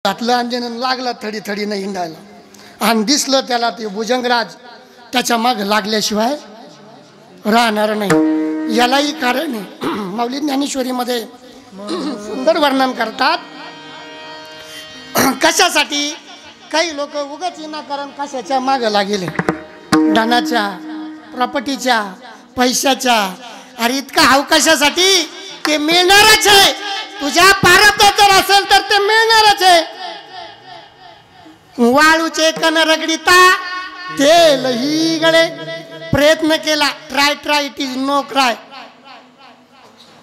घातलं अंजन लागला थडी थडीनं हिंडायला आणि दिसलं त्याला ते भुजंगराज त्याच्या माग लागल्याशिवाय राहणार नाही। यालाही कारण आहे माऊली ज्ञानेश्वरीमध्ये सुंदर वर्णन करतात। कशासाठी काही लोक उगाच विनाकारण कशाच्या माग लागेले, धनाच्या, प्रॉपर्टीच्या, पैशाच्या। अरे इतका हाव कशासाठी? ते मिळणारच आहे, तुझ्या प्रारब्धात जर असेल तर ते मिळणारच आहे। वाळूचे कण रगडीता तेल ही गळे, प्रयत्न केला, try it is no cry,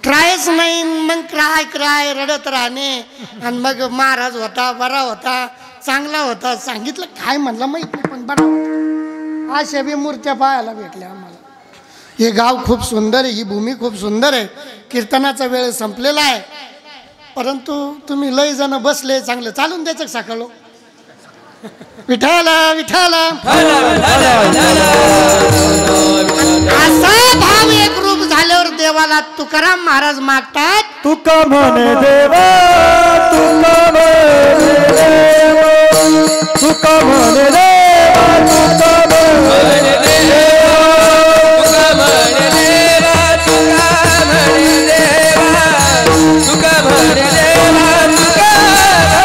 ट्रायच नाही मग क्राय रडत राहणे। आणि मग महाराज होता, बरा होता, चांगला होता, सांगितलं काय म्हणलं माहित नाही पण बरा होता। अशा बी मूर्त्या पाहायला भेटल्या आम्हाला। हे गाव खूप सुंदर आहे, ही भूमी खूप सुंदर आहे। कीर्तनाचा वेळ संपलेला आहे, परंतु तुम्ही लय जण बसले, चांगलं चालून द्यायचं सकाळ। विठाला विठाला असा भाव एक रूप झाल्यावर देवाला तुकाराम महाराज मागतात, तुका म्हणे देवा, तुका म्हणे देवा, तुका म्हणे देवा, तुका म्हणे देवा, तुका म्हणे देवा, तुका म्हणे देवा, तुका म्हणे देवा, तुका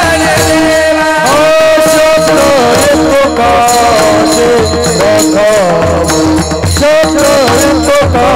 म्हणे देवा। हो शब्द तुका तुका शब्द तुका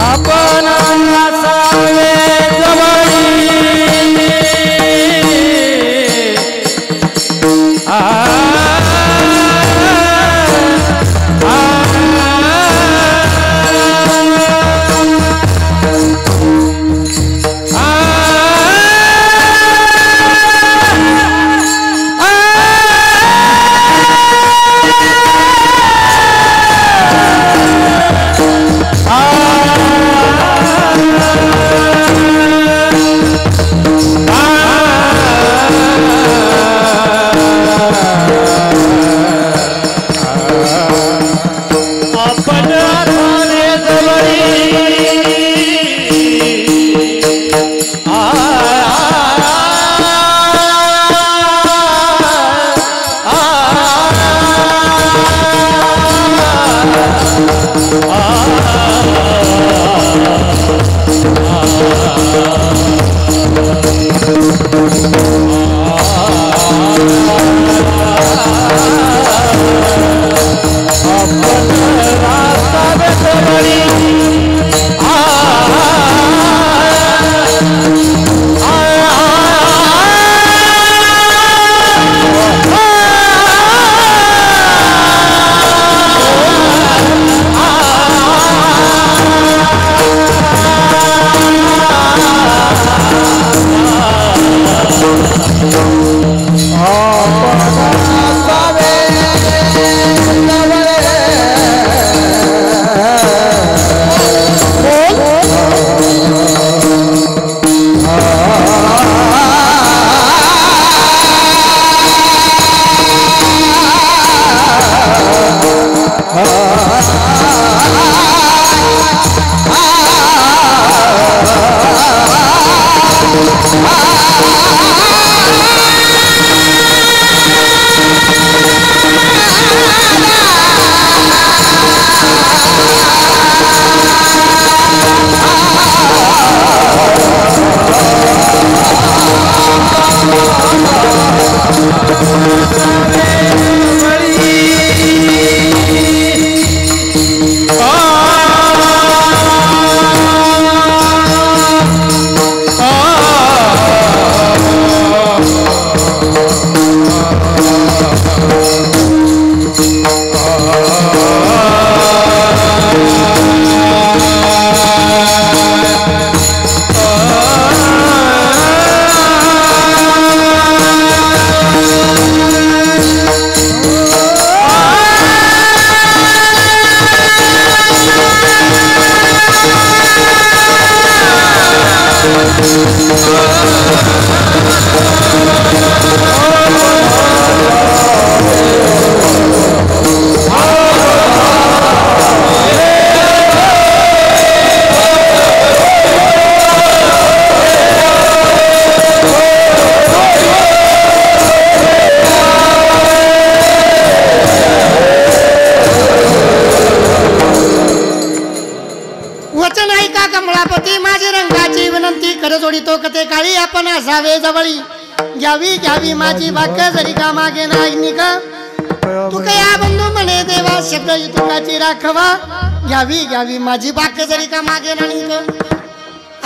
आपण रास्ता वचन ऐका कमळापती माझी रंगाची विनंती कर जोडितो कथे काळी आपण असावे जवळी घ्यावी घ्यावी माझी भाग्य जरी का मागे नाही का तू कया बंधू म्हणे देवा शब्द तुकाची राखवा घ्यावी घ्यावी माझी भाग्य जरी का मागे नाही का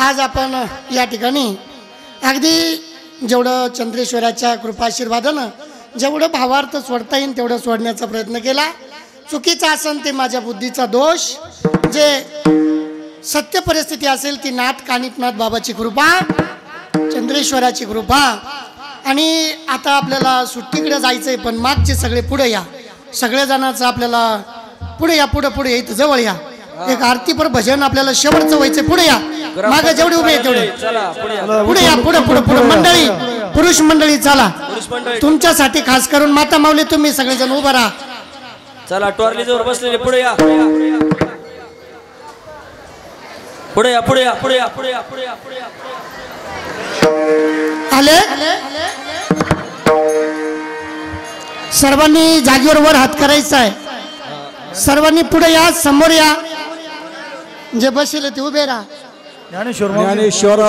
आज आपण या ठिकाणी अगदी जेवढं चंद्रेश्वराच्या कृपाशीर्वादानं जेवढं भावार्थ सोडता येईल तेवढं सोडण्याचा प्रयत्न केला चुकीचा असेल ते माझ्या बुद्धीचा दोष जे सत्य परिस्थिती असेल ती नाथ कानिपनाथ बाबाची कृपा चंद्रेश्वराची कृपा आणि आता आपल्याला सुट्टीकडे जायचंय पण मागचे सगळे पुढे या सगळ्या जणांचं आपल्याला पुढे या पुढे इथं जवळ या एक आरती पर भजन आपल्याला शेवटचं व्हायचंय पुढे या मागे जेवढे उभे आहे तेवढे पुढे या पुढे मंडळी पुरुष मंडळी चला तुमच्यासाठी खास करून माता माऊली तुम्ही सगळेजण उभं राहा चला टॉर्ली जवळ बसलेले पुढे या पुढे या पुढे या पुढे या पुढे या पुढे या पुढे या आले सर्वांनी जागेवर वर हात करायचा आहे सर्वांनी पुढे या समोर या जे बसले ते उभे राहा ज्ञानेश्वर